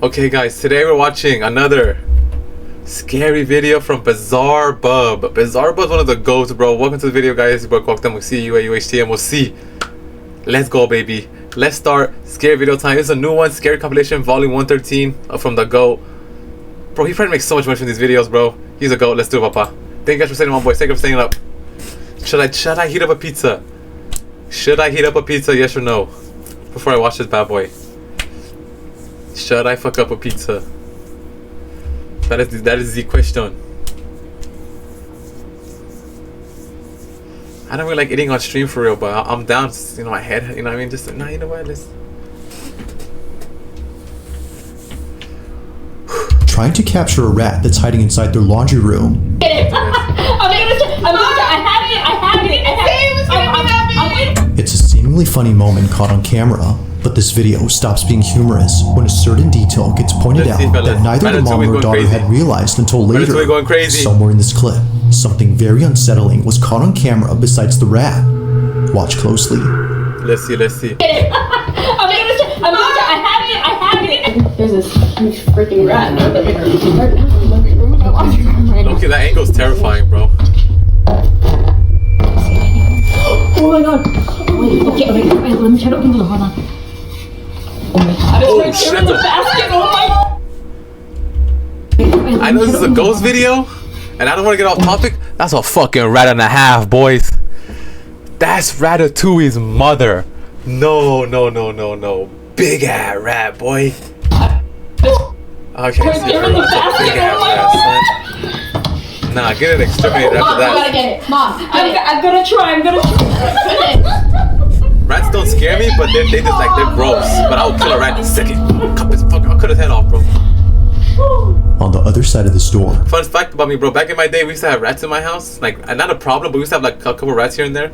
Okay guys, today we're watching another scary video from Bizarre Bub. Bizarre Bub's one of the GOATs, bro. Welcome to the video, guys. Bro, welcome. We'll see you at UHTM. We'll see. Let's go, baby. Let's start scary video time. This is a new one, scary compilation, volume 113 from the GOAT. Bro, he probably makes so much money from these videos, bro. He's a GOAT. Let's do it, papa. Thank you guys for staying on, boys. Thank you for staying up. Should I heat up a pizza? Should I heat up a pizza? Yes or no? Before I watch this bad boy. Should I fuck up a pizza? That is the question. I don't really like eating on stream for real, but I'm down. You know, my head. You know what I mean? Just nah. You know what? Let's. Trying to capture a rat that's hiding inside their laundry room. I have it. It's a seemingly funny moment caught on camera, but this video stops being humorous when a certain detail gets pointed out that neither the mom nor daughter had realized until later. Somewhere in this clip, something very unsettling was caught on camera besides the rat. Watch closely. Let's see. I have it. There's this huge freaking rat in the living room. Okay, that angle's terrifying, bro. Oh my god. Wait, okay, let me try to open the door. Hold on. Oh shit. I know this is a ghost video, and I don't want to get off topic. That's a fucking rat and a half, boys. That's Ratatouille's mother. No. Big ass rat, boy. Okay, that's a big ass rat, son. Nah, get it exterminated after that. Mom, I gotta get it. Mom, I'm gonna try. Rats don't scare me, but they just like, they're gross. But I'll kill a rat in a second. I'll cut his head off, bro. On the other side of the store. Fun fact about me, bro. Back in my day, we used to have rats in my house. Like, not a problem, but we used to have like a couple rats here and there.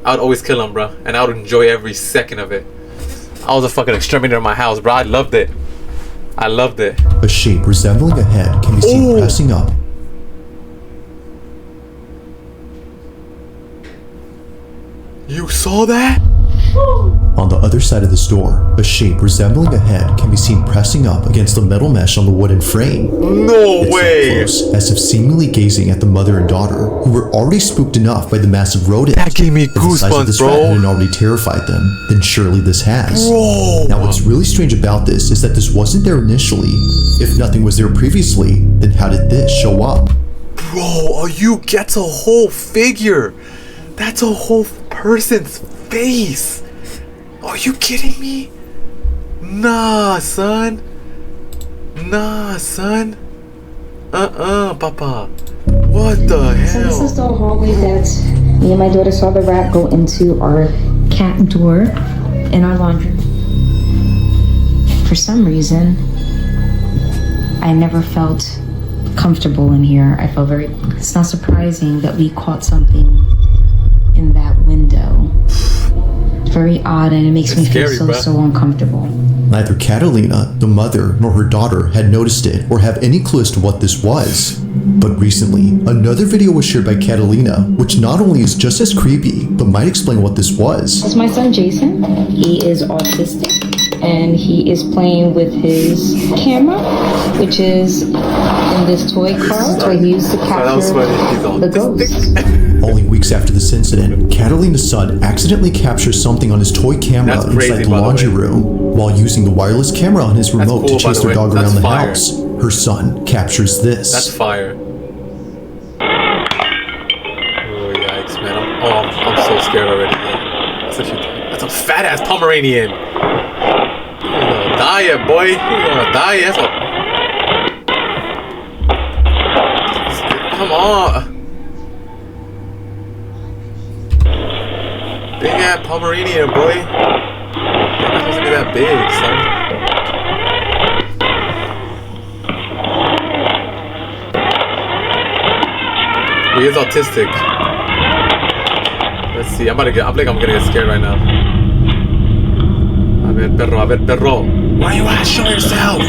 I would always kill them, bro. And I would enjoy every second of it. I was a fucking exterminator in my house, bro. I loved it. A shape resembling a head can be seen pressing up. You saw that? On the other side of the store, a shape resembling a head can be seen pressing up against the metal mesh on the wooden frame. No It's way! so close, as if seemingly gazing at the mother and daughter, who were already spooked enough by the massive rodent. That gave me If the size of goosebumps, this bro. rat hadn't already terrified them, then surely this has. Bro. Now what's really strange about this is that this wasn't there initially. If nothing was there previously, then how did this show up? Bro, that's a whole figure. That's a whole person's face. Are you kidding me? Nah, son. Papa. What the hell? So this is the hallway that me and my daughter saw the rat go into our cat door in our laundry room. For some reason, I never felt comfortable in here. I felt it's not surprising that we caught something in that window. Very odd, and it makes me feel so uncomfortable. Neither Catalina, the mother, nor her daughter had noticed it or have any clue as to what this was. But recently, another video was shared by Catalina, which not only is just as creepy, but might explain what this was. This is my son Jason. He is autistic, and he is playing with his camera, which is in this toy car, where he used to capture the ghosts. Only weeks after this incident, Catalina's son accidentally captures something on his toy camera inside the laundry room. While using the wireless camera on his remote to chase their dog around the house, her son captures this. That's fire. Oh yikes, man! I'm so scared already. That's a fat ass Pomeranian. You're gonna die, boy. You're gonna die. Come on. Big ass Pomeranian, boy. They're not supposed to be that big, son. He is autistic. Let's see. I'm gonna get scared right now. A ver, perro. Why you wanna show yourself?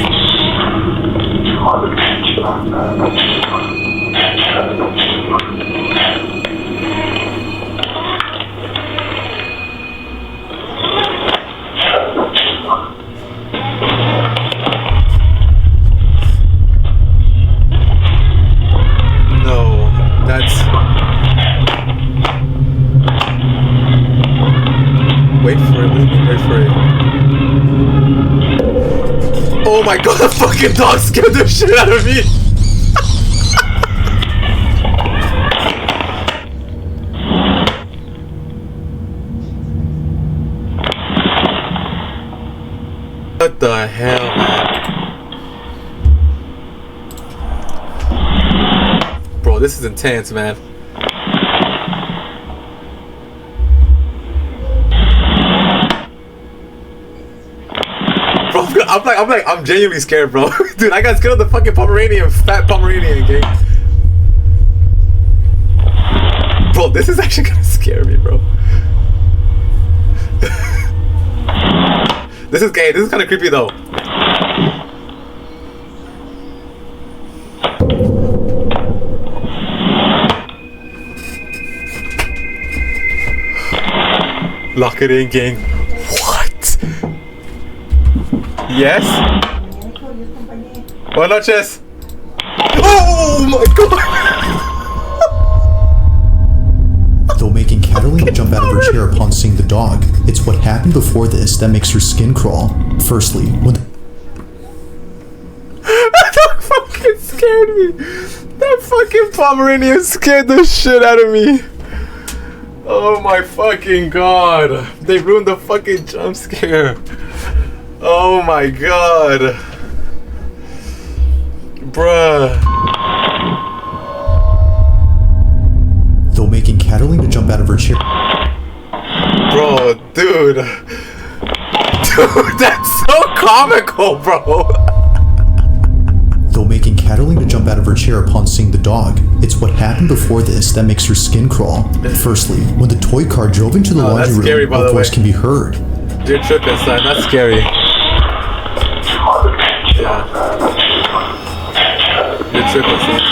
my god, the fucking dog scared the shit out of me. What the hell, man? Bro, this is intense, man. Bro, I'm genuinely scared, bro. Dude, I got scared of the fucking Pomeranian, fat Pomeranian, gang. Bro, this is actually gonna scare me, bro. This is gay. This is kind of creepy, though. Lock it in, gang. What? Yes? Buenas noches. Oh my god! Though making Catalina jump out of her chair upon seeing the dog, it's what happened before this that makes her skin crawl. Firstly, when That dog fucking scared me. That fucking Pomeranian scared the shit out of me. Oh my fucking god. They ruined the fucking jump scare. Oh my god. Bruh. though making Catalina jump out of her chair. Bro, dude. Dude, that's so comical, bro. Though making Catalina jump out of her chair upon seeing the dog, it's what happened before this that makes her skin crawl. Firstly, when the toy car drove into the laundry room, a voice can be heard. You're tripping, son. That's scary. Yeah. You're tripping, son.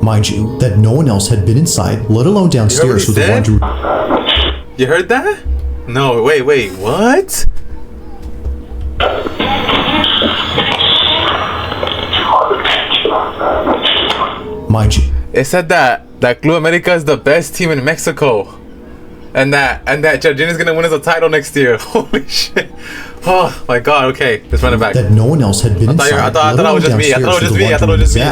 Mind you, that no one else had been inside, let alone downstairs with the laundry. You heard that? No, wait, what? Mind you, It said that Club America is the best team in Mexico, and that Jardina's gonna win us a title next year. Holy shit! Oh my god. Okay, let's run it back. That no one else had been inside. I thought it was just me. I thought it was just me.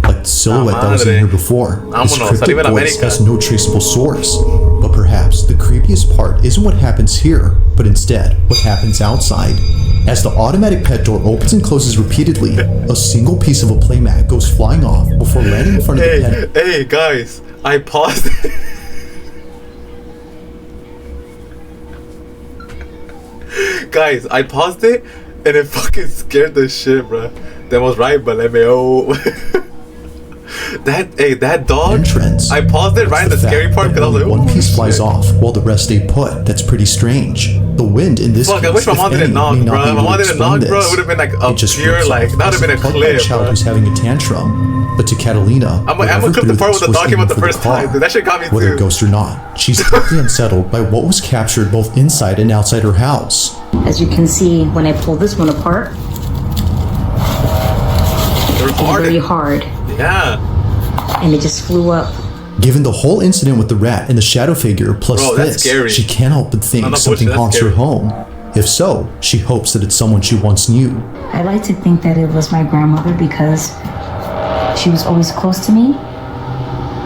Like the silhouette that was in here before. This cryptic voice has no traceable source. But perhaps the creepiest part isn't what happens here, but instead what happens outside. As the automatic pet door opens and closes repeatedly, a single piece of a playmat goes flying off before landing in front of the pet. Hey guys, I paused it. Guys, I paused it and it fucking scared the shit, bro. That was right, but let me that dog. Entrance. I paused it right in the scary part because I was like, one piece flies off while the rest stay put. That's pretty strange. The wind in this case, I wish my mom didn't knock, bro. If my mom didn't knock, bro, it would have been like a pure, like, that would have been a clip, child who's having a tantrum. But to Catalina, I'm gonna clip the part with the dog came out the first time. Dude, that shit got me too. Whether ghost or not, she's deeply unsettled by what was captured both inside and outside her house. As you can see, when I pull this one apart, it's very hard. Yeah. And it just flew up. Given the whole incident with the rat and the shadow figure, plus this, she can't help but think something haunts her home. If so, she hopes that it's someone she once knew. I like to think that it was my grandmother because she was always close to me,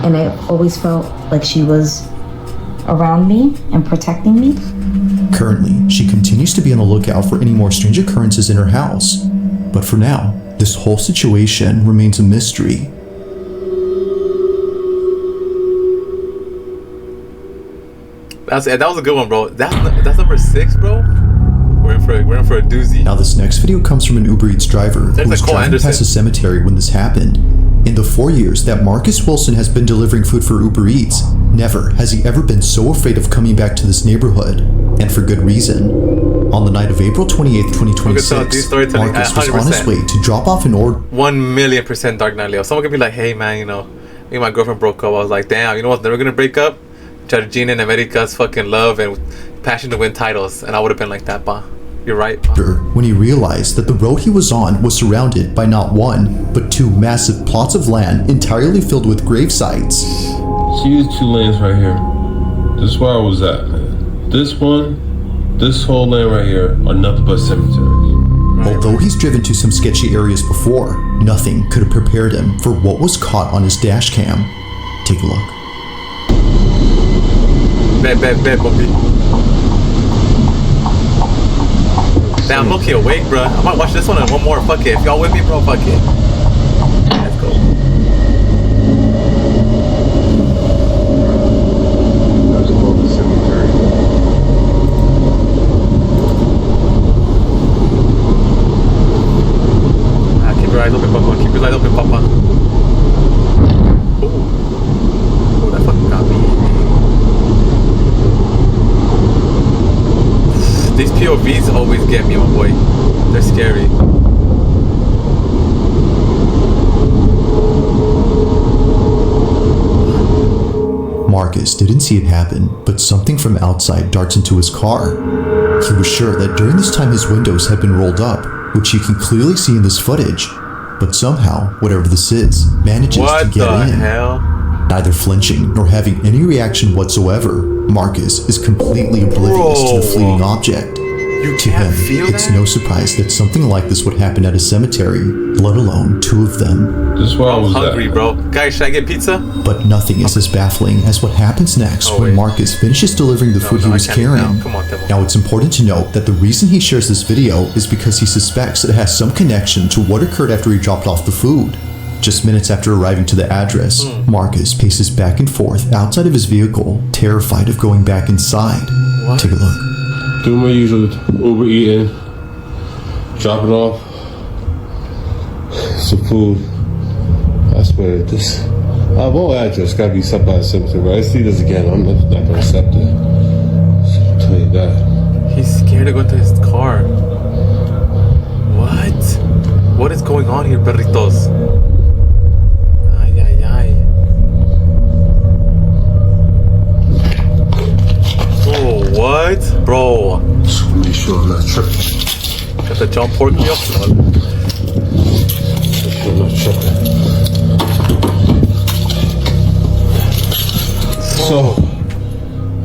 and I always felt like she was around me and protecting me. Currently, she continues to be on the lookout for any more strange occurrences in her house. But for now, this whole situation remains a mystery. That was a good one, bro. That's number 6, bro. We're in for a doozy. Now this next video comes from an Uber Eats driver who was driving past a cemetery when this happened. In the 4 years that Marcus Wilson has been delivering food for Uber Eats, never has he ever been so afraid of coming back to this neighborhood, and for good reason. On the night of April 28th, 2026, Marcus was on his way to drop off an order. 1,000,000% Dark Knight Leo. Someone could be like, hey man, you know, me and my girlfriend broke up. I was like, damn, you know what's never gonna break up? Georgina and America's fucking love and passion to win titles. And I would have been like that, bah. You're right, bah. When he realized that the road he was on was surrounded by not one, but 2 massive plots of land entirely filled with grave sites. See these 2 lanes right here? This is where I was at, man. This one This whole land right here are nothing but cemeteries. Although he's driven to some sketchy areas before, nothing could have prepared him for what was caught on his dash cam. Take a look. Bet, Bobby. Damn, I'm low-key awake, bro. I might watch this one and one more. Fuck it. If y'all with me, bro, fuck it. Let's go. That's called the cemetery. Keep your eyes open, Papa. Keep your eyes open, Papa. Oh, that fucking got me. These POVs always get me, my boy. They're scary. Marcus didn't see it happen, but something from outside darts into his car. He was sure that during this time his windows had been rolled up, which you can clearly see in this footage, but somehow, whatever this is, manages to get in. What the hell? Neither flinching nor having any reaction whatsoever, Marcus is completely oblivious to the fleeting object. To him, it's no surprise that something like this would happen at a cemetery, let alone two of them. This is where I'm hungry, bro. Guys, should I get pizza? But nothing is as baffling as what happens next when Marcus finishes delivering the food he was carrying. Now, it's important to note that the reason he shares this video is because he suspects it has some connection to what occurred after he dropped off the food. Just minutes after arriving to the address, Marcus paces back and forth outside of his vehicle, terrified of going back inside. What? Take a look. Do my usual Uber eating, drop it off, some food. I swear, this our whole address gotta be set by a cemetery. I see this again, I'm not gonna accept it. I'll tell you that. He's scared to go into his car. What? What is going on here, perritos? Ay, ay, ay. Oh, what? Bro. Just wanna be sure I'm not tripping. Got the jump pork meal? Make sure I'm not tripping. So,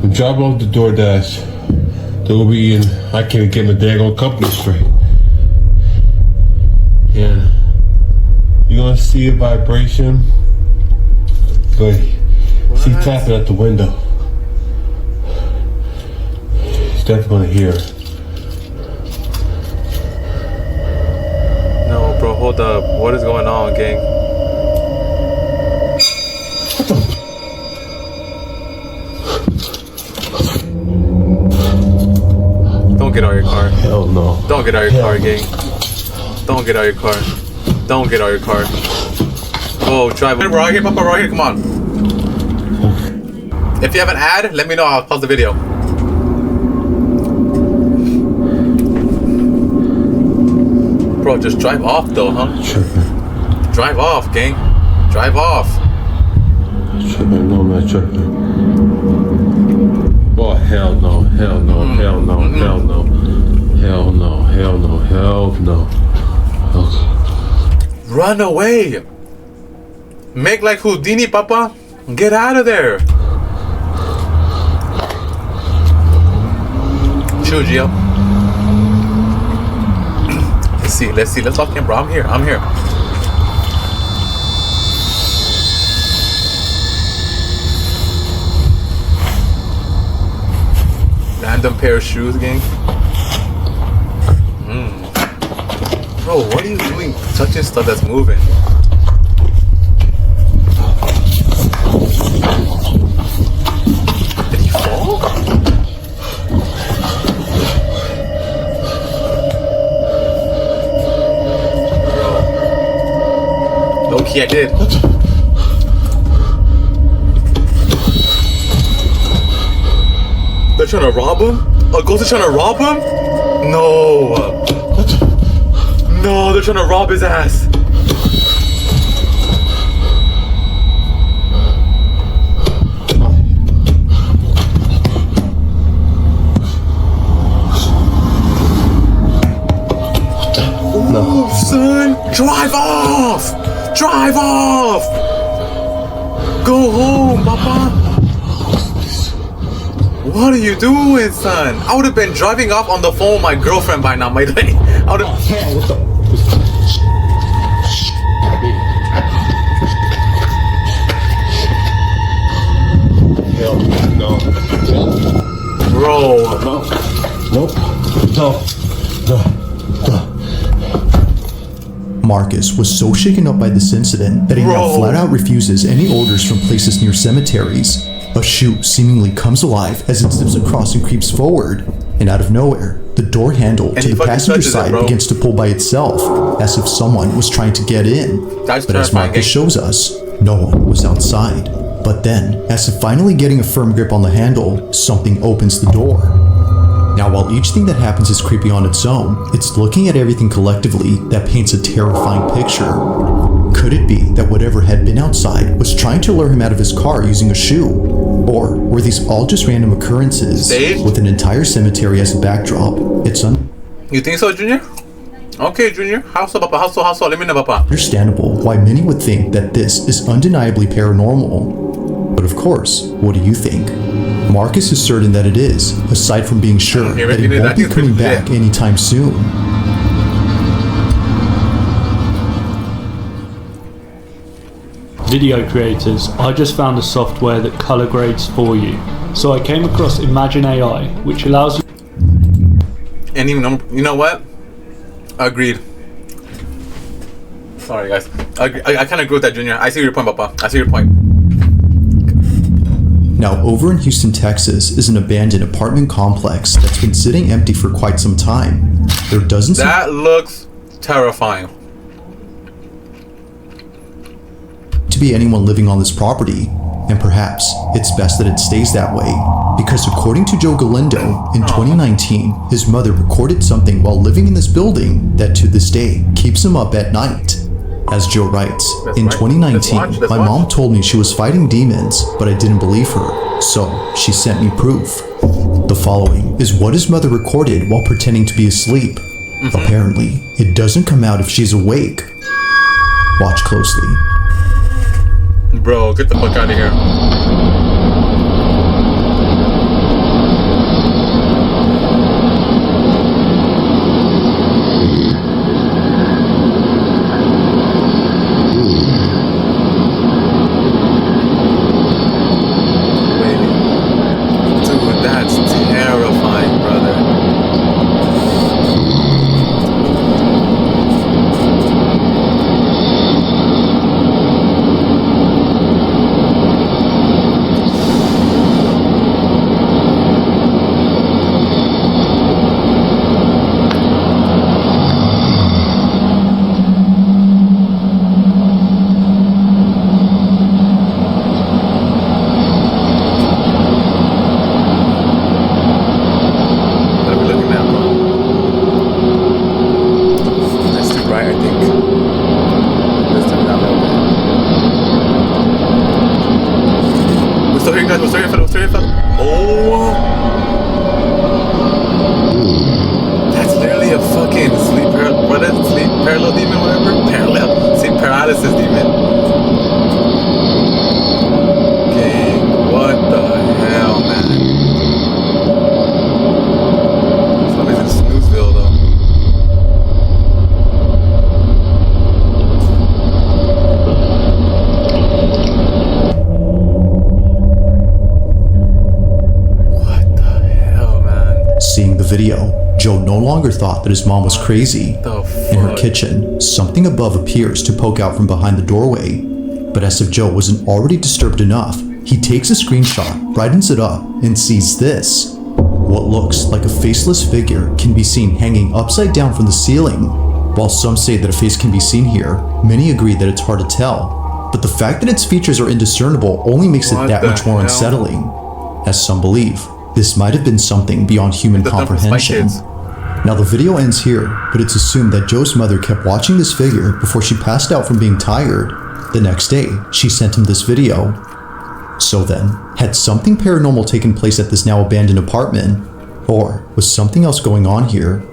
I'm dropping off the DoorDash. The Uber eating. I can't get my daggone company straight. And you're gonna see a vibration, but see tapping at the window. He's definitely gonna hear it. No, bro, hold up. What is going on, gang? Don't get out of your car. Hell no. Don't get out of your car, gang. Don't get out of your car. Don't get out of your car. Oh, drive. We're right here, Papa. We're right here. Come on. If you have an ad, let me know. I'll pause the video. Bro, just drive off, though, huh? Tripping. Drive off, gang. Drive off. Tripping. No, I'm not tripping. Oh, hell no. Hell no. Hell no. Hell no. Hell no. Hell no. Hell no. Okay. Run away. Make like Houdini, Papa. Get out of there. Chill, Gio. Let's see. Let's talk to him, bro. I'm here. Random pair of shoes, gang. Bro, what are you doing touching stuff that's moving? Did he fall? Bro. Low-key, I did. They're trying to rob him? A ghost is trying to rob him? No. No, they're trying to rob his ass. No, son. Drive off. Drive off. Go home, Papa. What are you doing, son? I would have been driving off on the phone with my girlfriend by now, my lady. I would have. What the? Hell no. Bro. No. Nope. No. Marcus was so shaken up by this incident that he now flat out refuses any orders from places near cemeteries. A shoe seemingly comes alive as it zips across and creeps forward, and out of nowhere, the door handle to the passenger side begins to pull by itself, as if someone was trying to get in. But as Marcus shows us, no one was outside. But then, as if finally getting a firm grip on the handle, something opens the door. Now, while each thing that happens is creepy on its own, it's looking at everything collectively that paints a terrifying picture. Could it be that whatever had been outside was trying to lure him out of his car using a shoe? Or were these all just random occurrences with an entire cemetery as a backdrop? You think so, Junior? Okay, Junior. How's Papa? How's let me know, Papa. Understandable why many would think that this is undeniably paranormal. But of course, what do you think? Marcus is certain that it is, aside from being sure that he won't be coming back anytime soon. Video creators, I just found a software that color grades for you. So I came across Imagine AI, which allows you... And even, you know what? Agreed. Sorry, guys. I kind of agree with that, Junior. I see your point, Papa. I see your point. Now, over in Houston, Texas, is an abandoned apartment complex that's been sitting empty for quite some time. There doesn't seem that looks terrifying to be anyone living on this property, and perhaps it's best that it stays that way, because according to Joe Galindo, in 2019, his mother recorded something while living in this building that to this day keeps him up at night. As Joe writes, in 2019, my mom told me she was fighting demons, but I didn't believe her, so she sent me proof. The following is what his mother recorded while pretending to be asleep. Apparently, it doesn't come out if she's awake. Watch closely. Bro, get the fuck out of here. That's literally a fucking sleep parallel demon, whatever. Sleep paralysis demon. King, what the hell, man? Somebody's in Snoozeville, though. Seeing the video, Joe no longer thought that his mom was crazy. In her kitchen, something above appears to poke out from behind the doorway. But as if Joe wasn't already disturbed enough, he takes a screenshot, brightens it up, and sees this. What looks like a faceless figure can be seen hanging upside down from the ceiling. While some say that a face can be seen here, many agree that it's hard to tell. But the fact that its features are indiscernible only makes it that much more unsettling. As some believe, this might have been something beyond human comprehension. Now the video ends here, but it's assumed that Joe's mother kept watching this figure before she passed out from being tired. The next day, she sent him this video. So then, had something paranormal taken place at this now abandoned apartment? Or was something else going on here?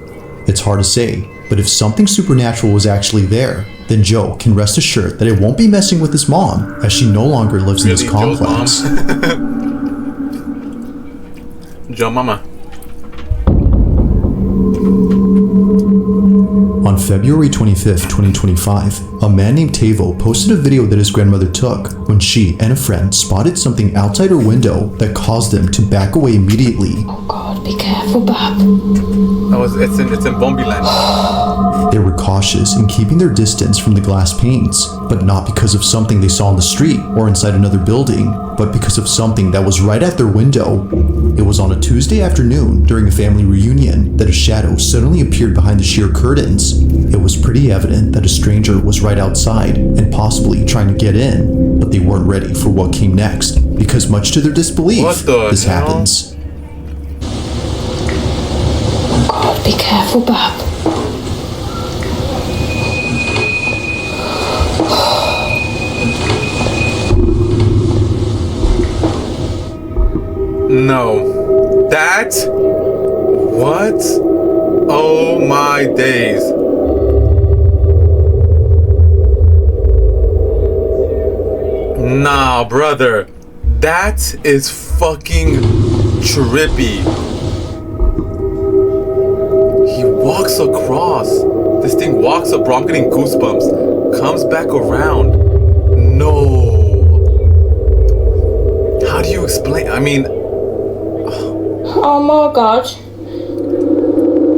It's hard to say, but if something supernatural was actually there, then Joe can rest assured that it won't be messing with his mom, as she no longer lives in this complex. Joe Mama. On February 25th, 2025, a man named Tavo posted a video that his grandmother took when she and a friend spotted something outside her window that caused them to back away immediately. Oh God, be careful, Bob. It's in Bombi Land. They were cautious in keeping their distance from the glass panes, but not because of something they saw on the street or inside another building, but because of something that was right at their window. It was on a Tuesday afternoon during a family reunion that a shadow suddenly appeared behind the sheer curtains. It was pretty evident that a stranger was right outside and possibly trying to get in, but they weren't ready for what came next, because much to their disbelief, this happens. Oh God, be careful, Bob. No. That? What? Oh my days. Nah, brother. That is fucking trippy. He walks across. This thing walks up, bro. I'm getting goosebumps. Comes back around. No. How do you explain? I mean... Oh my God.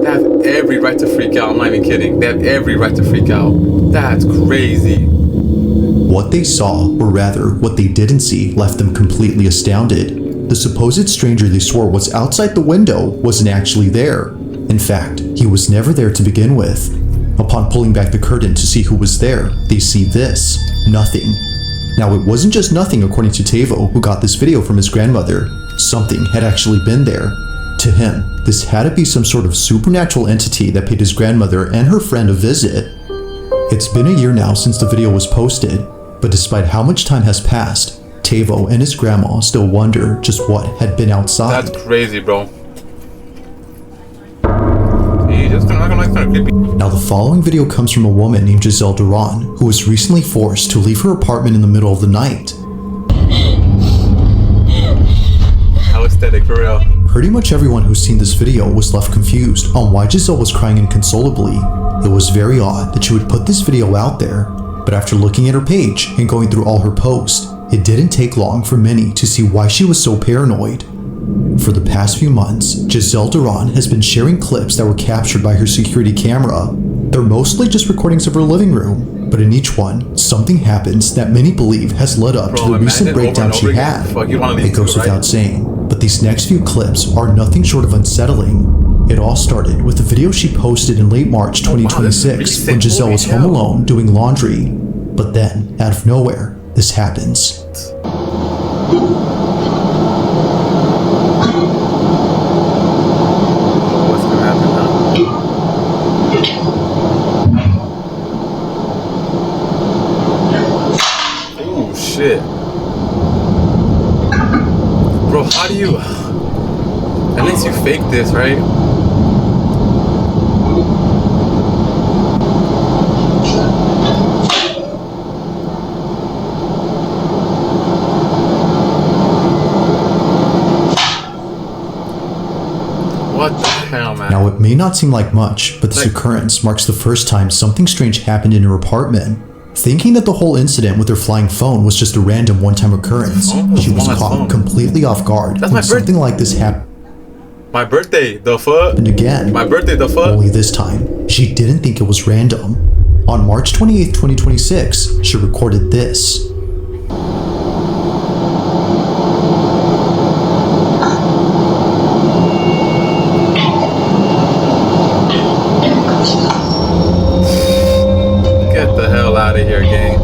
They have every right to freak out. I'm not even kidding. They have every right to freak out. That's crazy. What they saw, or rather, what they didn't see, left them completely astounded. The supposed stranger they swore was outside the window wasn't actually there. In fact, he was never there to begin with. Upon pulling back the curtain to see who was there, they see this. Nothing. Now, it wasn't just nothing according to Tavo, who got this video from his grandmother. Something had actually been there. To him, this had to be some sort of supernatural entity that paid his grandmother and her friend a visit. It's been a year now since the video was posted, but despite how much time has passed, Tavo and his grandma still wonder just what had been outside. That's crazy, bro. Now the following video comes from a woman named Giselle Duran, who was recently forced to leave her apartment in the middle of the night. How aesthetic, for real. Pretty much everyone who's seen this video was left confused on why Giselle was crying inconsolably. It was very odd that she would put this video out there, but after looking at her page and going through all her posts, it didn't take long for many to see why she was so paranoid. For the past few months, Giselle Duran has been sharing clips that were captured by her security camera. They're mostly just recordings of her living room, but in each one, something happens that many believe has led up to the recent breakdown she had. It goes without saying, but these next few clips are nothing short of unsettling. It all started with a video she posted in late March 2026 when Giselle was home alone doing laundry. But then, out of nowhere, this happens. What's gonna happen now? Oh shit. Bro, how do you... Unless you fake this, right? What the hell, man? Now, it may not seem like much, but this occurrence marks the first time something strange happened in her apartment. Thinking that the whole incident with her flying phone was just a random one-time occurrence, she was caught completely off guard when something like this happened. My birthday, the fuck? And again, my birthday, the fuck? Only this time, she didn't think it was random. On March 28th, 2026, she recorded this. Get the hell out of here, gang.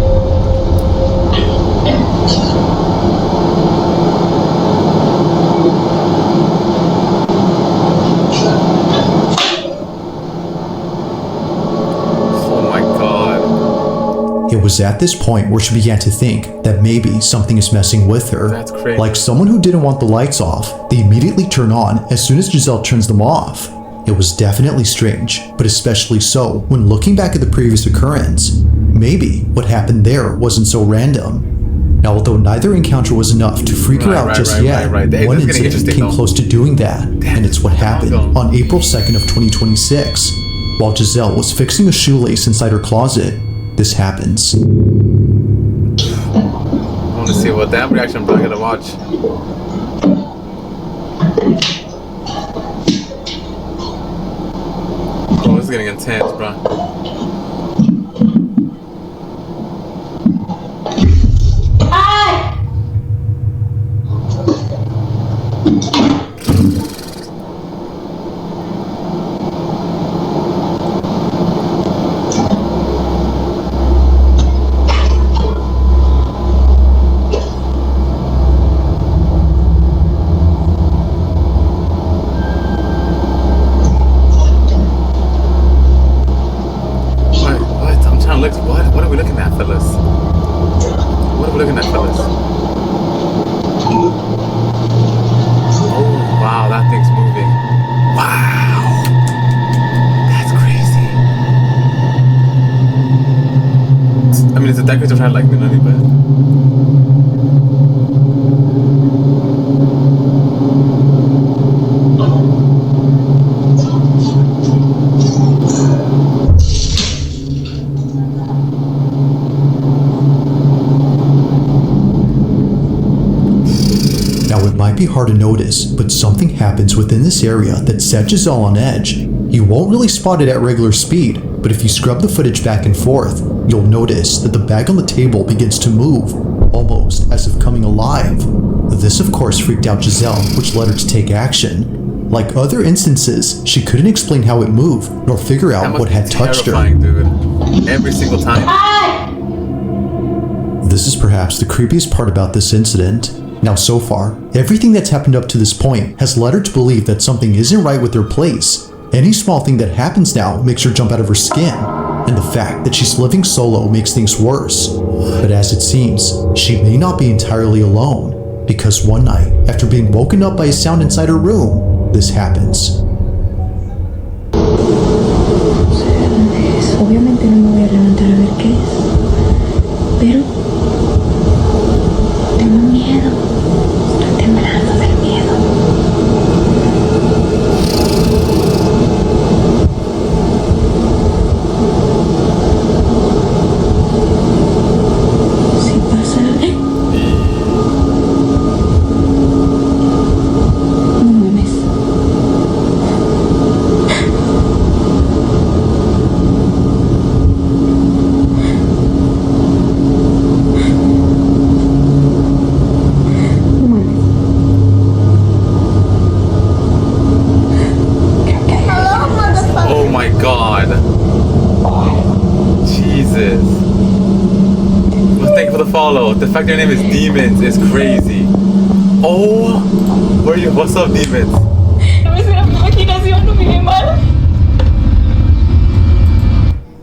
It was at this point where she began to think that maybe something is messing with her. That's crazy. Like someone who didn't want the lights off, they immediately turn on as soon as Giselle turns them off. It was definitely strange, but especially so when looking back at the previous occurrence. Maybe what happened there wasn't so random. Now, although neither encounter was enough to freak her out just yet, one incident came close to doing that, and it's what happened on April 2nd of 2026. While Giselle was fixing a shoelace inside her closet, this happens. I want to see what that reaction, bro. I gotta watch. Oh, this is getting intense, bro. What are we looking at, fellas? What are we looking at, fellas? Oh, wow, that thing's moving. Wow. That's crazy. I mean, it's a decorative head like Minani, but... Be hard to notice, but something happens within this area that set Giselle on edge. You won't really spot it at regular speed, but if you scrub the footage back and forth, you'll notice that the bag on the table begins to move, almost as if coming alive. This of course freaked out Giselle, which led her to take action. Like other instances, she couldn't explain how it moved, nor figure out what had touched her. Dude. Every single time. This is perhaps the creepiest part about this incident. Now so far, everything that's happened up to this point has led her to believe that something isn't right with her place. Any small thing that happens now makes her jump out of her skin, and the fact that she's living solo makes things worse. But as it seems, she may not be entirely alone, because one night, after being woken up by a sound inside her room, this happens. Obviamente no me voy a levantar a ver qué es, pero tengo miedo, estoy temblando del miedo. Si pasa, no mames. Follow. The fact their name is Demons is crazy. Oh, where are you? What's up, Demons?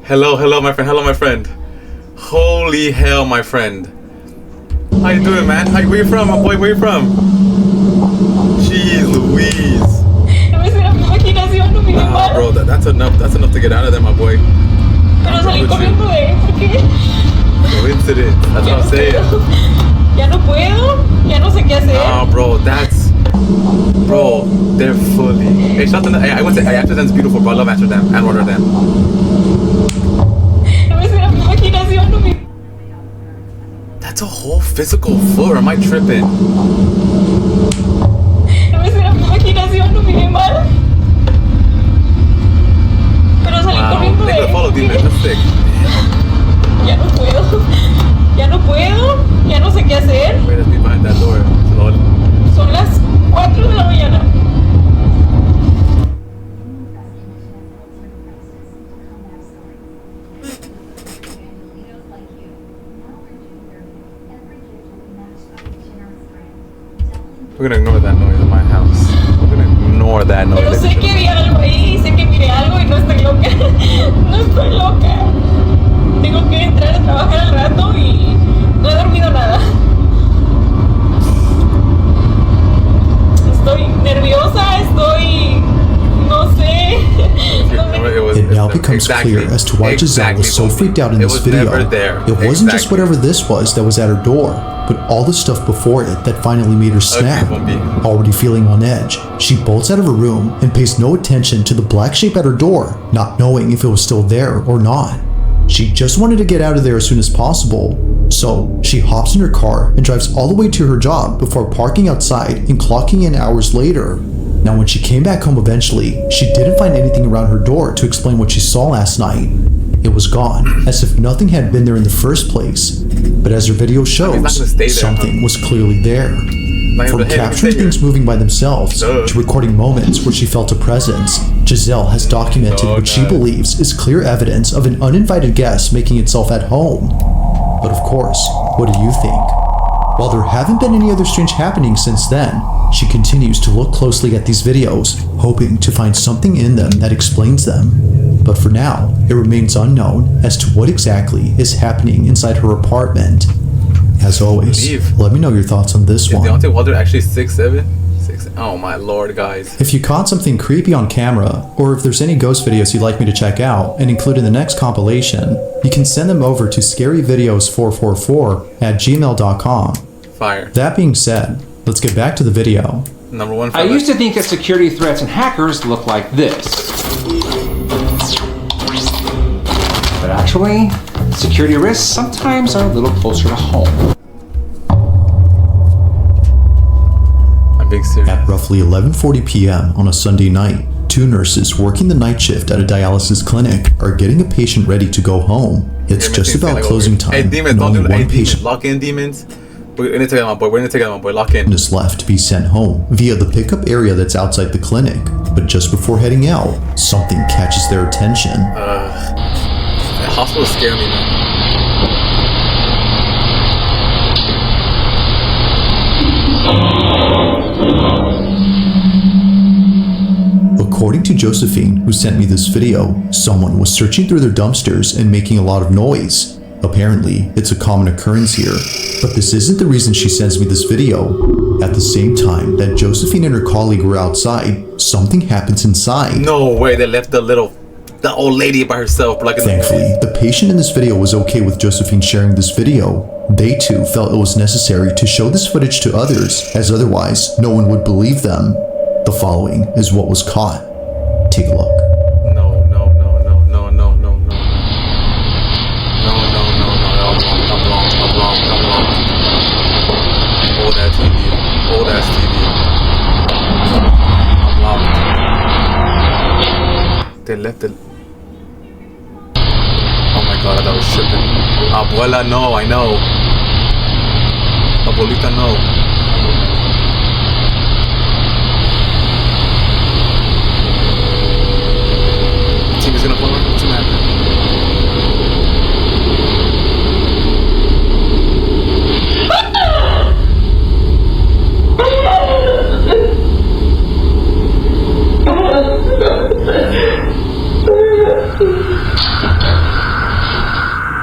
Hello, my friend. Hello, my friend. Holy hell, my friend. How you doing, man? Where you from, my boy? Where you from? Jeez Louise. Nah, bro, that's enough. That's enough to get out of there, my boy. Coincidence, that's what I'm saying. Ya no puedo, ya no sé qué hacer. Nah, bro, bro, they're fully. Hey, shout out to, I went to Amsterdam's beautiful, bro. I love Amsterdam and Rotterdam. That's a whole physical floor. Am I tripping? Wow, they could follow Demon. That's sick. Ya no puedo, ya no sé qué hacer. Wait, let's be behind that door. Son las 4 de la mañana. We're gonna ignore that noise in my house. We're gonna ignore that noise. Pero sé que vi algo ahí, sé que miré algo y no estoy loca. No estoy loca. Tengo que entrar a trabajar al rato y no he dormido nada. Estoy nerviosa, no sé. It now becomes clear as to why Giselle was so freaked out in this video. It wasn't just whatever this was that was at her door. but all the stuff before it that finally made her snap. Already feeling on edge, she bolts out of her room and pays no attention to the black shape at her door, not knowing if it was still there or not. She just wanted to get out of there as soon as possible, so she hops in her car and drives all the way to her job before parking outside and clocking in hours later. Now when she came back home eventually, she didn't find anything around her door to explain what she saw last night. It was gone, as if nothing had been there in the first place. But as her video shows, something was clearly there. From capturing things moving by themselves to recording moments where she felt a presence, Giselle has documented what she believes is clear evidence of an uninvited guest making itself at home. But of course, what do you think? While there haven't been any other strange happenings since then, she continues to look closely at these videos, hoping to find something in them that explains them. But for now, it remains unknown as to what exactly is happening inside her apartment. As always, let me know your thoughts on this one. Deontay Wilder actually 6'7"? Oh my lord, guys. If you caught something creepy on camera, or if there's any ghost videos you'd like me to check out and include in the next compilation, you can send them over to scaryvideos444@gmail.com. Fire. That being said, let's get back to the video. Number one. I used to think that security threats and hackers look like this. But actually, security risks sometimes are a little closer to home. I'm being serious. At roughly 11:40 p.m. on a Sunday night, two nurses working the night shift at a dialysis clinic are getting a patient ready to go home. It's just about closing time. Hey, demons, and don't only do one that. Hey, patient lock in, demons. We're gonna take it, my boy. We're gonna take it, my boy. Lock in. Is left to be sent home via the pickup area that's outside the clinic. But just before heading out, something catches their attention. The hospitals scare me, man. According to Josephine, who sent me this video, someone was searching through their dumpsters and making a lot of noise. Apparently, it's a common occurrence here, but this isn't the reason she sends me this video. At the same time that Josephine and her colleague were outside, something happens inside. No way, they left the old lady by herself. Like Thankfully, the patient in this video was okay with Josephine sharing this video. They too felt it was necessary to show this footage to others, as otherwise, no one would believe them. The following is what was caught. Take a look. Old ass TV. I'm locked. They left it. Oh my god, that was tripping. Abuela, no, I know. Abuelita, no. TV's gonna fall. What's gonna happen?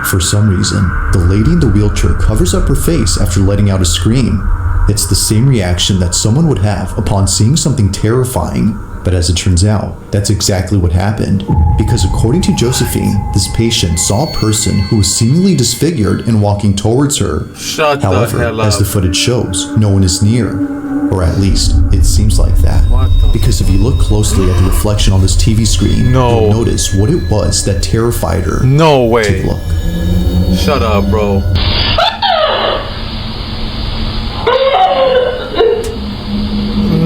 For some reason, the lady in the wheelchair covers up her face after letting out a scream. It's the same reaction that someone would have upon seeing something terrifying. But as it turns out, that's exactly what happened. Because according to Josephine, this patient saw a person who was seemingly disfigured and walking towards her. However, as the footage shows, no one is near. Or at least, it seems like that. Because if you look closely at the reflection on this TV screen, you'll notice what it was that terrified her. No way. Take a look. Shut up, bro.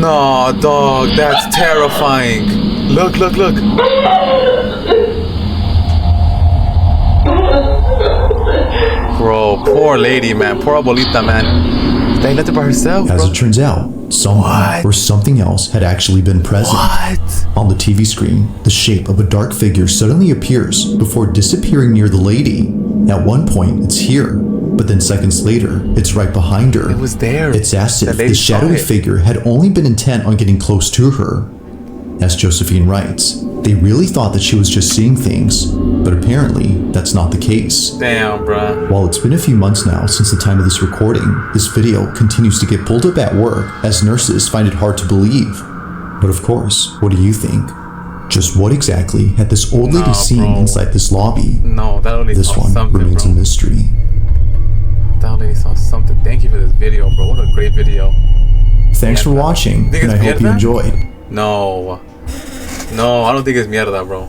No, dog, that's terrifying. Look, look, look. Bro, poor lady, man. Poor abuelita, man. They left her by herself, As bro. it turns out, someone or something else had actually been present. On the TV screen, the shape of a dark figure suddenly appears before disappearing near the lady. At one point, it's here, but then seconds later, it's right behind her. It was there. It's as if lady the shadowy saw it. figure had only been intent on getting close to her. As Josephine writes, they really thought that she was just seeing things, but apparently that's not the case. Damn, bruh. While it's been a few months now since the time of this recording, this video continues to get pulled up at work as nurses find it hard to believe. But of course, what do you think? Just what exactly had this old lady seen inside this lobby? No, that only This one remains a mystery. That lady saw something. Thank you for this video, bro. What a great video. Thanks for watching, and I hope you enjoyed. No. No, I don't think it's mierda, bro.